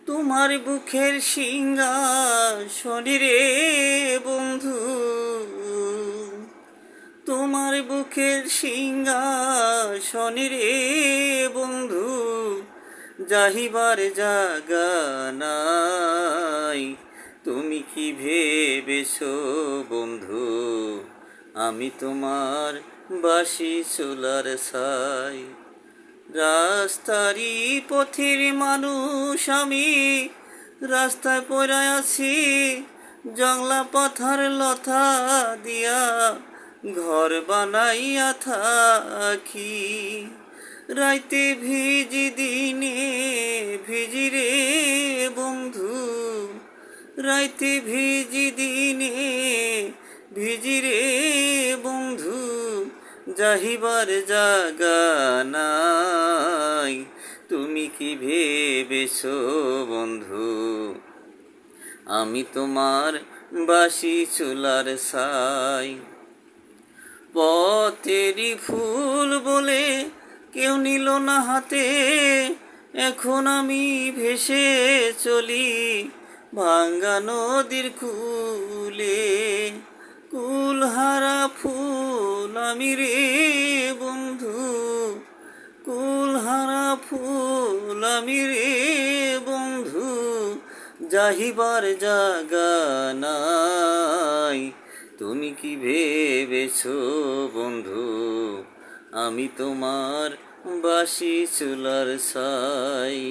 তোমার বুকের সিংহাসনে রে বন্ধু, তোমার বুকের সিংহাসনে রে বন্ধু, যাহিবার জাগা নাই। তুমি কি ভেবেছো বন্ধু, আমি তোমার বাসি চুলার ছাই। রাস্তারি পথের মানুষ আমি, রাস্তায় পড়ে আছি, জংলা পাথার লতা দিয়া ঘর বানাইয়া থাকি। রাইতে ভিজি দিনে ভিজি রে বন্ধু, রাইতে ভিজি দিনে ভিজি রে বন্ধু, যাহিবার জাগা নাই। তুমি কি ভেবেছো বন্ধু, আমি তোমার বাসি চুলার ছাই। পথেরই ফুল বলে কেউ নিল না হাতে, এখন আমি ভেসে চলি ভাঙ্গা নদীর কূলে। কুলহারা ফুল আমি রে বন্ধু, কুলহারা ফুল আমি রে বন্ধু, যাহিবার জাগা নাই। তুমি কি ভেবেছো বন্ধু, আমি তোমার বাসি চুলার ছাই।